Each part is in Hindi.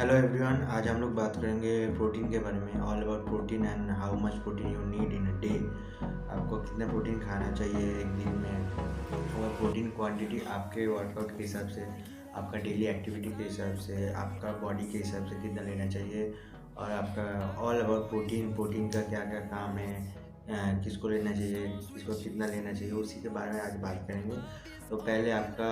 हेलो एवरीवन, आज हम लोग बात करेंगे प्रोटीन के बारे में। All about protein and how much protein you need in a day. आपको कितना प्रोटीन खाना चाहिए एक दिन में, और प्रोटीन क्वांटिटी आपके वर्कआउट के हिसाब से, आपका डेली एक्टिविटी के हिसाब से, आपका बॉडी के हिसाब से कितना लेना चाहिए। और आपका ऑल अबाउट प्रोटीन, प्रोटीन का क्या क्या काम है, किसको लेना चाहिए, किसको कितना लेना चाहिए, उसी के बारे में आज बात करेंगे। तो पहले आपका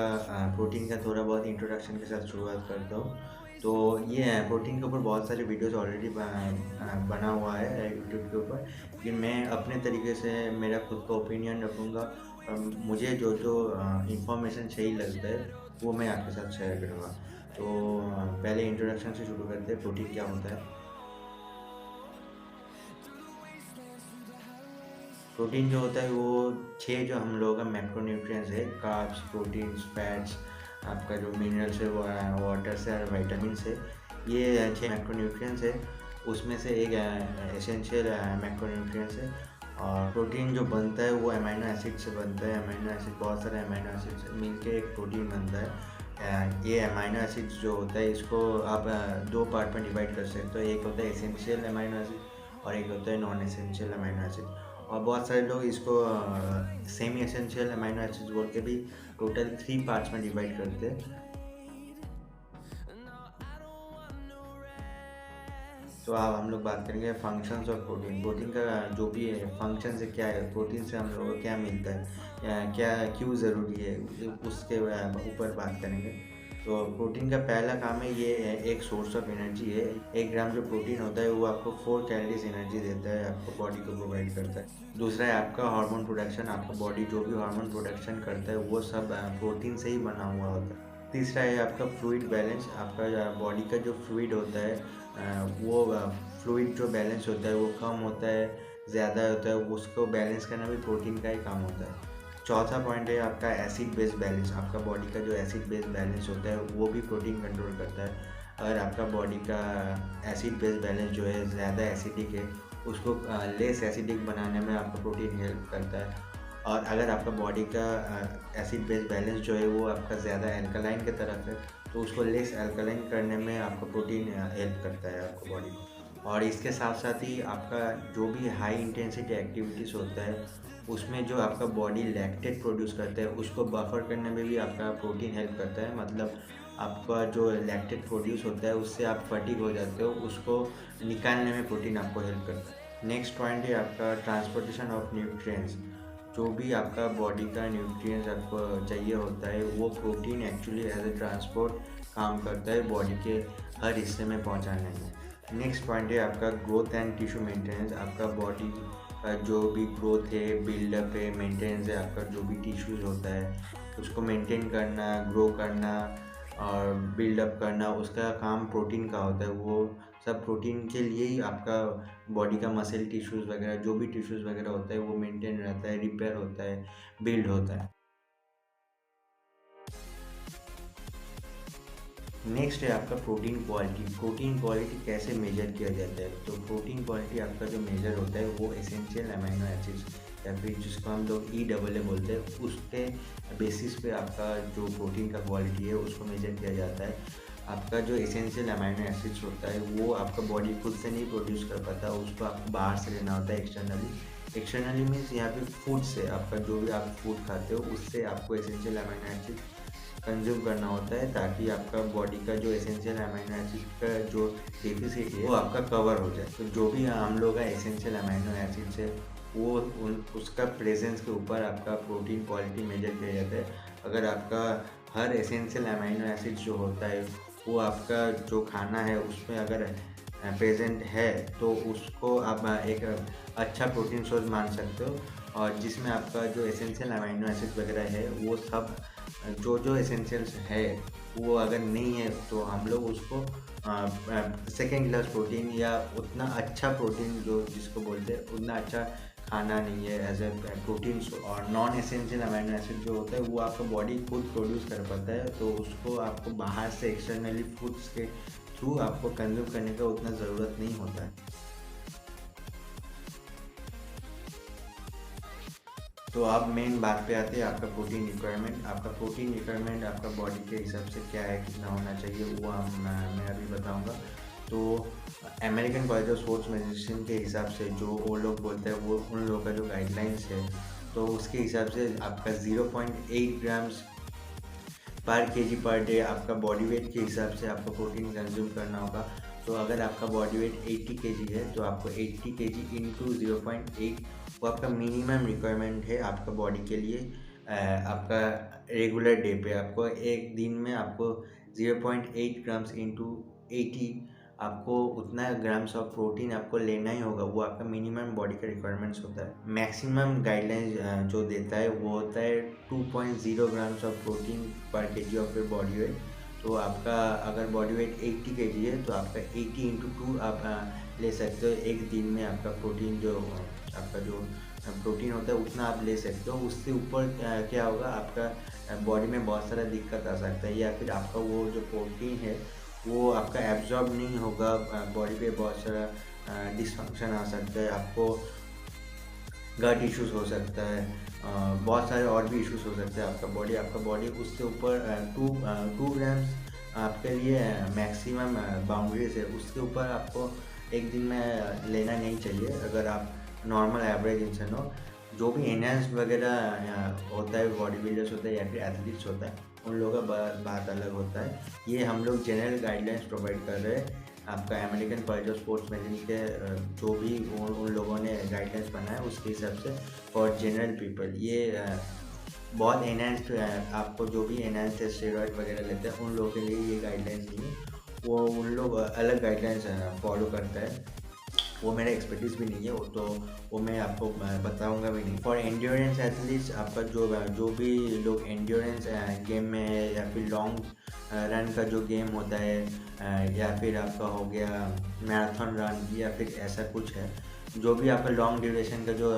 प्रोटीन का थोड़ा बहुत इंट्रोडक्शन के साथ शुरुआत करता हूँ। तो ये है, प्रोटीन के ऊपर बहुत सारे वीडियोस ऑलरेडी बना हुआ है यूट्यूब के ऊपर, कि मैं अपने तरीके से मेरा खुद का ओपिनियन रखूँगा। और मुझे जो जो इंफॉर्मेशन सही लगता है वो मैं आपके साथ शेयर करूँगा। तो पहले इंट्रोडक्शन से शुरू करते हैं, प्रोटीन क्या होता है। प्रोटीन जो होता है वो 6 जो हम लोगों का मैक्रोन्यूट्रिएंट्स है, कार्ब्स, प्रोटीन्स, फैट्स, आपका जो मिनरल्स है वो वाटर से और विटामिन्स है। ये 6 मैक्रोन्यूट्रिएंट्स है, उसमें से एक एसेंशियल मैक्रोन्यूट्रिएंट्स है। और प्रोटीन जो बनता है वो अमीनो एसिड से बनता है। अमीनो एसिड, बहुत सारे अमीनो एसिड मिलके एक प्रोटीन बनता है। ये अमीनो एसिड्स जो होता है इसको आप दो पार्ट में डिवाइड कर सकते हो। एक होता है एसेंशियल अमीनो एसिड और एक होता है नॉन एसेंशियल अमीनो एसिड। और बहुत सारे लोग इसको सेमी एसेंशियल अमीनो एसिड्स बोल के भी टोटल 3 पार्ट्स में डिवाइड करते हैं। तो अब हम लोग बात करेंगे फंक्शंस ऑफ प्रोटीन। प्रोटीन का जो भी है फंक्शन से क्या है, प्रोटीन से हम लोगों को क्या मिलता है, क्या क्यों ज़रूरी है, उसके ऊपर बात करेंगे। तो प्रोटीन का पहला काम है, ये है एक सोर्स ऑफ एनर्जी है। 1 ग्राम जो प्रोटीन होता है वो आपको 4 कैलोरीज एनर्जी देता है, आपको बॉडी को प्रोवाइड करता है। दूसरा है आपका हार्मोन प्रोडक्शन। आपका बॉडी जो भी हार्मोन प्रोडक्शन करता है वो सब प्रोटीन से ही बना हुआ होता है। तीसरा है आपका फ्लूइड बैलेंस। आपका बॉडी का जो फ्लूइड होता है वो फ्लूइड जो बैलेंस होता है वो कम होता है, ज़्यादा होता है, उसको बैलेंस करना भी प्रोटीन का ही काम होता है। चौथा पॉइंट है आपका एसिड बेस बैलेंस। आपका बॉडी का जो एसिड बेस बैलेंस होता है वो भी प्रोटीन कंट्रोल करता है। अगर आपका बॉडी का एसिड बेस बैलेंस जो है ज़्यादा एसिडिक है, उसको लेस एसिडिक बनाने में आपका प्रोटीन हेल्प करता है। और अगर आपका बॉडी का एसिड बेस बैलेंस जो है वो आपका ज़्यादा एल्कलाइन की तरफ है, तो उसको लेस एल्कलाइन करने में आपका प्रोटीन हेल्प करता है आपको बॉडी को। और इसके साथ साथ ही आपका जो भी हाई इंटेंसिटी एक्टिविटीज़ होता है उसमें जो आपका बॉडी लैक्टेट प्रोड्यूस करता है उसको बफर करने में भी आपका प्रोटीन हेल्प करता है। मतलब आपका जो लैक्टेट प्रोड्यूस होता है उससे आप फटीग हो जाते हो, उसको निकालने में प्रोटीन आपको हेल्प करता है। नेक्स्ट पॉइंट है आपका ट्रांसपोर्टेशन ऑफ न्यूट्रिएंट्स। जो भी आपका बॉडी का न्यूट्रिएंट्स आपको चाहिए होता है वो protein actually as a transport काम करता है बॉडी के हर हिस्से में पहुंचाने में। नेक्स्ट पॉइंट है आपका ग्रोथ एंड टिश्यू मेंटेनेंस। आपका बॉडी का जो भी ग्रोथ है, बिल्डअप है, मेंटेनेंस है, आपका जो भी टिश्यूज़ होता है उसको मेंटेन करना, ग्रो करना और बिल्डअप करना, उसका काम प्रोटीन का होता है। वो सब प्रोटीन के लिए ही आपका बॉडी का मसल टिश्यूज़ वगैरह, जो भी टिश्यूज़ वगैरह होता है वो मेंटेन रहता है, रिपेयर होता है, बिल्ड होता है। नेक्स्ट है आपका प्रोटीन क्वालिटी। प्रोटीन क्वालिटी कैसे मेजर किया जाता है? तो प्रोटीन क्वालिटी आपका जो मेजर होता है वो एसेंशियल अमीनो एसिड्स या फिर जिसको हम लोग EAA बोलते हैं, उसके बेसिस पे आपका जो प्रोटीन का क्वालिटी है उसको मेजर किया जाता है। आपका जो एसेंशियल अमीनो एसिड्स होता है वो आपका बॉडी खुद से नहीं प्रोड्यूस कर पाता, उसको आपको बाहर से लेना होता है, एक्सटर्नली। एक्सटर्नली मीन्स यहाँ पे फूड से, आपका जो भी आप फूड खाते हो उससे आपको एसेंशियल अमीनो एसिड कंज्यूम करना होता है, ताकि आपका बॉडी का जो एसेंशियल अमीनो एसिड का जो डेफिसिट है वो आपका कवर हो जाए। तो जो भी हम लोग का एसेंशियल अमीनो एसिड्स है वो उसका प्रेजेंस के ऊपर आपका प्रोटीन क्वालिटी मेजर किया जाता है। अगर आपका हर एसेंशियल अमीनो एसिड जो होता है वो आपका जो खाना है उसमें अगर प्रेजेंट है तो उसको आप एक अच्छा प्रोटीन सोर्स मान सकते हो। और जिसमें आपका जो एसेंशियल अमीनो एसिड वगैरह है वो सब जो जो एसेंशियल्स है वो अगर नहीं है तो हम लोग उसको सेकेंड क्लास प्रोटीन या उतना अच्छा प्रोटीन जो जिसको बोलते हैं उतना अच्छा खाना नहीं है एज ए प्रोटीन। और नॉन एसेंशियल अमीनो एसिड जो होता है वो आपका बॉडी खुद प्रोड्यूस कर पाता है, तो उसको आपको बाहर से एक्सटर्नली फूड्स के थ्रू आपको कंज्यूम करने का उतना ज़रूरत नहीं होता है। तो अब मेन बात पे आते हैं आपका प्रोटीन रिक्वायरमेंट। आपका प्रोटीन रिक्वायरमेंट आपका बॉडी के हिसाब से क्या है, कितना होना चाहिए, वो मैं अभी बताऊंगा। तो American college of sports medicine के हिसाब से जो वो लोग बोलते हैं, वो उन लोगों का जो गाइडलाइंस है, तो उसके हिसाब से आपका 0.8 ग्राम्स पर केजी पर डे आपका बॉडी वेट के हिसाब से आपको प्रोटीन कंज्यूम करना होगा। तो अगर आपका बॉडी वेट 80 केजी है तो आपको 80 केजी इंटू 0.8 वो आपका मिनिमम रिक्वायरमेंट है आपका बॉडी के लिए। आपका रेगुलर डे पे आपको एक दिन में आपको 0.8 ग्राम्स इंटू 80 आपको उतना ग्राम्स ऑफ प्रोटीन आपको लेना ही होगा। वो आपका मिनिमम बॉडी का रिक्वायरमेंट्स होता है। मैक्सिमम गाइडलाइंस जो देता है वो होता है 2.0 ग्राम्स ऑफ प्रोटीन पर KG of your body weight. तो आपका अगर बॉडी वेट 80 केजी है तो आपका 80 इंटू 2 आप ले सकते हो एक दिन में। आपका प्रोटीन जो आपका जो प्रोटीन होता है उतना आप ले सकते हो। उससे ऊपर क्या होगा, आपका बॉडी में बहुत सारा दिक्कत आ सकता है, या फिर आपका वो जो प्रोटीन है वो आपका एब्जॉर्ब नहीं होगा। बॉडी पे बहुत सारा डिसफंक्शन आ सकता है, आपको गट इश्यूज हो सकता है, बहुत सारे और भी इश्यूज हो सकते हैं। आपका बॉडी उससे ऊपर 2 ग्राम्स आपके लिए मैक्सिमम बाउंड्रीज है। उसके ऊपर आपको एक दिन में लेना नहीं चाहिए अगर आप नॉर्मल एवरेज इंसान हो। जो भी एनहांस वगैरह होता है, बॉडी बिल्डर्स होता है या फिर एथलीट्स होता है, उन लोगों का बात अलग होता है। ये हम लोग जनरल गाइडलाइंस प्रोवाइड कर रहे हैं। आपका American college of sports medicine के जो भी उन लोगों ने गाइडलाइंस बनाया उसके हिसाब से फॉर जनरल पीपल। ये बहुत एनहांस्ड, आपको जो भी एनहांस्ड स्टेरॉइड वगैरह लेते हैं उन लोगों के लिए ये गाइडलाइंस नहीं है। वो उन लोग अलग गाइडलाइंस फॉलो करता है। वो मेरा एक्सपर्टीज़ भी नहीं है, वो मैं आपको बताऊंगा भी नहीं। फॉर एंड्योरेंस एथलीट्स, आपका जो भी लोग एंड्योरेंस गेम में है या फिर लॉन्ग रन का जो गेम होता है, या फिर आपका हो गया मैराथन रन या फिर ऐसा कुछ है, जो भी आपका लॉन्ग ड्यूरेशन का जो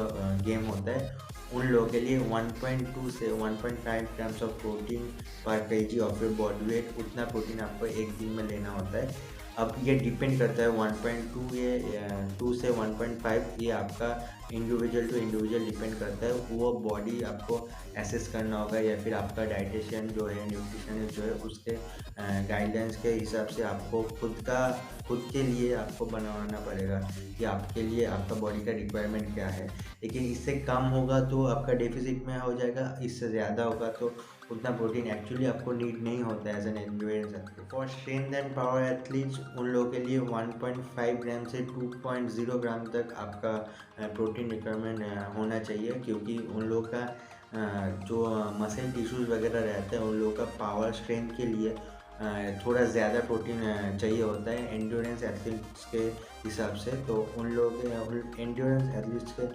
गेम होता है, उन लोगों के लिए 1.2 से 1.5 ग्राम्स ऑफ प्रोटीन पर KG of your body weight, उतना प्रोटीन आपको एक दिन में लेना होता है। अब ये डिपेंड करता है 1.2 ये 2 से 1.5, ये आपका इंडिविजुअल टू इंडिविजुअल डिपेंड करता है। वो बॉडी आपको एसेस करना होगा, या फिर आपका डाइटिशियन जो है, न्यूट्रिशनिस्ट जो है, उसके गाइडलाइंस के हिसाब से आपको खुद के लिए आपको बनाना पड़ेगा कि आपके लिए आपका बॉडी का रिक्वायरमेंट क्या है। लेकिन इससे कम होगा तो आपका डेफिसिट में हो जाएगा, इससे ज़्यादा होगा तो उतना प्रोटीन एक्चुअली आपको नीड नहीं होता है as an endurance athlete. For strength and power athletes, उन लोगों के लिए 1.5 ग्राम से 2.0 ग्राम तक आपका प्रोटीन रिक्वायरमेंट होना चाहिए, क्योंकि उन लोगों का जो मसल टिश्यूज़ वगैरह रहते हैं, उन लोगों का पावर स्ट्रेंथ के लिए थोड़ा ज़्यादा प्रोटीन चाहिए होता है एंड्योरेंस एथलीट्स के हिसाब से। तो उन लोगों के एंड्योरेंस एथलीट्स के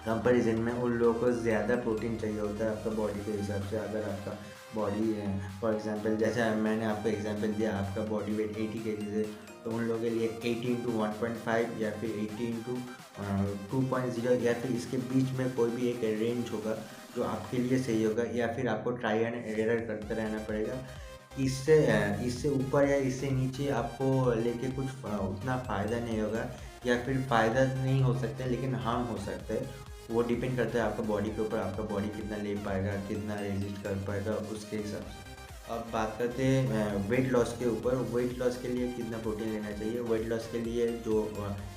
कंपैरिजन में उन लोगों को ज़्यादा प्रोटीन चाहिए होता है आपका बॉडी के हिसाब से। अगर आपका बॉडी फॉर एग्जांपल, जैसे मैंने आपको एग्जांपल दिया, आपका बॉडी वेट 80 केजी है, तो उन लोगों के लिए 80 इंटू 1.5 या फिर 80 इंटू 2.0 या फिर इसके बीच में कोई भी एक रेंज होगा जो आपके लिए सही होगा, या फिर आपको ट्राई एंड एरर करते रहना पड़ेगा। इससे ऊपर या इससे नीचे आपको लेके कुछ उतना फ़ायदा नहीं होगा, या फिर फ़ायदा नहीं हो सकता है लेकिन हार्म हो सकता है। वो डिपेंड करता है आपका बॉडी के ऊपर, आपका बॉडी कितना ले पाएगा, कितना रेजिस्ट कर पाएगा, उसके हिसाब से। अब बात करते हैं वेट लॉस के ऊपर। वेट लॉस के लिए कितना प्रोटीन लेना चाहिए। वेट लॉस के लिए जो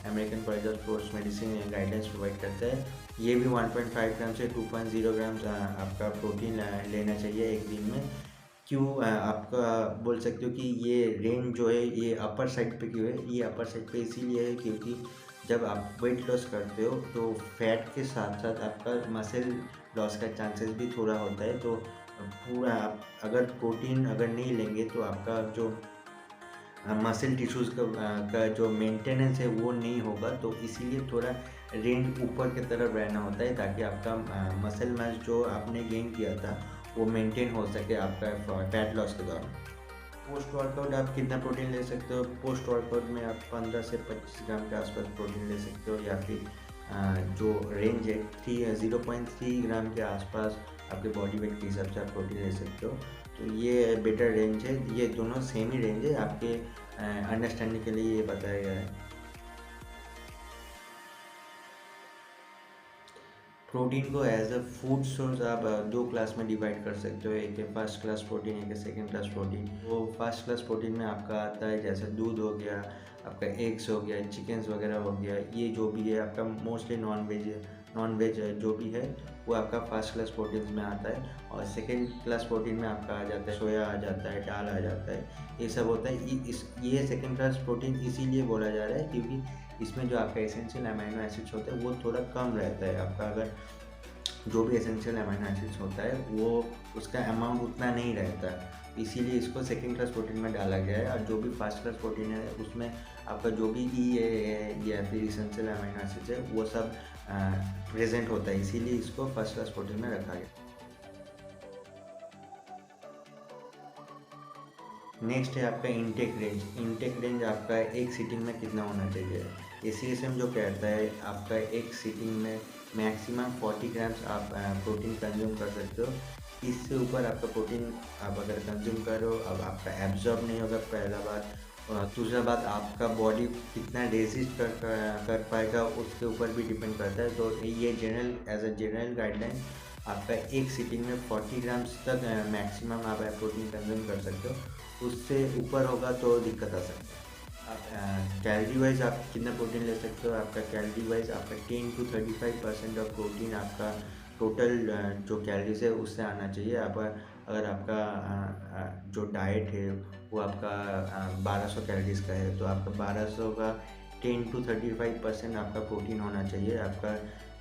American college of sports medicine guidance provide करता है, ये भी 1.5 ग्राम से 2.0 ग्राम आपका प्रोटीन लेना चाहिए एक दिन में। क्यों आपका बोल सकते हो कि ये रेंज जो है ये अपर साइड पे क्यों है। ये अपर साइड पे इसीलिए है क्योंकि जब आप वेट लॉस करते हो तो फैट के साथ साथ आपका मसल लॉस का चांसेस भी थोड़ा होता है। तो पूरा आप अगर प्रोटीन अगर नहीं लेंगे तो आपका जो मसल टिश्यूज़ का जो मेंटेनेंस है वो नहीं होगा। तो इसीलिए थोड़ा रेंज ऊपर की तरफ रहना होता है, ताकि आपका मसल मास जो आपने गेन किया था वो मेंटेन हो सके आपका फैट लॉस के दौरान। पोस्ट वर्कआउट आप कितना प्रोटीन ले सकते हो। पोस्ट वर्कआउट में आप 15 से 25 ग्राम के आसपास प्रोटीन ले सकते हो, या फिर जो रेंज है 0.3 ग्राम के आसपास आपके बॉडी वेट के हिसाब से आप प्रोटीन ले सकते हो। तो ये बेटर रेंज है, ये दोनों सेम ही रेंज है, आपके अंडरस्टैंडिंग के लिए ये बताया गया है। प्रोटीन को एज अ फूड सोर्स आप दो क्लास में डिवाइड कर सकते हो। एक है फर्स्ट क्लास प्रोटीन, एक है सेकेंड क्लास प्रोटीन। वो फर्स्ट क्लास प्रोटीन में आपका आता है जैसे दूध हो गया, आपका एग्स हो गया, चिकन्स वगैरह हो गया, ये जो भी है आपका मोस्टली नॉन वेज जो भी है वो आपका फर्स्ट क्लास प्रोटीन में आता है। और सेकेंड क्लास प्रोटीन में आपका आ जाता है सोया, आ जाता है दाल, आ जाता है, ये सब होता है। ये सेकेंड क्लास प्रोटीन इसीलिए बोला जा रहा है क्योंकि इसमें जो आपका एसेंशियल अमीनो एसिड्स होते हैं वो थोड़ा कम रहता है। आपका अगर जो भी एसेंशियल अमीनो एसिड्स होता है वो उसका अमाउंट उतना नहीं रहता है, इसीलिए इसको सेकेंड क्लास प्रोटीन में डाला गया है। और जो भी फर्स्ट क्लास प्रोटीन है उसमें आपका जो भी या फिर एसेंशियल अमीनो एसिड्स है वो सब प्रेजेंट होता है, इसीलिए इसको फर्स्ट क्लास प्रोटीन में रखा गया। नेक्स्ट है आपका इंटेक रेंज आपका एक सीटिंग में कितना होना चाहिए। ACSM जो कहता है आपका एक सीटिंग में मैक्सिमम 40 ग्राम्स आप प्रोटीन कंज्यूम कर सकते हो। इससे ऊपर आपका प्रोटीन आप अगर कंज्यूम करो अब आपका एब्जॉर्ब नहीं होगा, पहला बात। और दूसरा बात आपका बॉडी कितना रेजिस्ट कर पाएगा उसके ऊपर भी डिपेंड करता है। तो ये एज अ जनरल गाइडलाइन आपका एक सीटिंग में 40 ग्राम्स तक मैक्सिमम आप प्रोटीन कंज्यूम कर सकते हो। उससे ऊपर होगा तो दिक्कत आ सकती है। आप कैलोरी वाइज आप कितना प्रोटीन ले सकते हो, आपका कैलोरी वाइज आपका 10 to 35% ऑफ प्रोटीन आपका टोटल जो कैलोरीज है उससे आना चाहिए। आप अगर आपका जो डाइट है वो आपका 1200 कैलोरीज का है तो आपका 1200 का 10 to 35% आपका प्रोटीन होना चाहिए।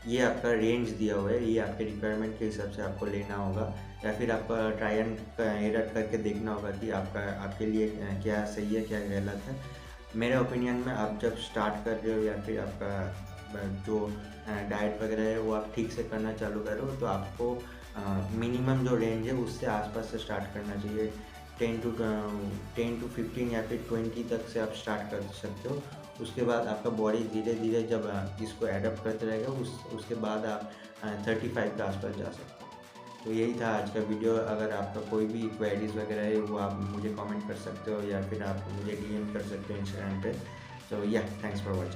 ये आपका रेंज दिया हुआ है, ये आपके रिक्वायरमेंट के हिसाब से आपको लेना होगा या फिर आपका ट्राई एंड एरर करके देखना होगा कि आपके लिए क्या सही है क्या गलत है। मेरे ओपिनियन में आप जब स्टार्ट कर रहे हो या फिर आपका जो डाइट वगैरह है वो आप ठीक से करना चालू करो तो आपको मिनिमम जो रेंज है उससे आसपास से स्टार्ट करना चाहिए। 10 to 15 या फिर 20 तक से आप स्टार्ट कर सकते हो। उसके बाद आपका बॉडी धीरे धीरे जब इसको अडॉप्ट करते रहेगा उसके बाद आप 35 के आसपास जा सकते हो। तो यही था आज का वीडियो। अगर आपका कोई भी क्वेरीज वगैरह है वो आप मुझे कमेंट कर सकते हो या फिर आप मुझे DM कर सकते हो इंस्टाग्राम पे। तो या थैंक्स फॉर वॉचिंग।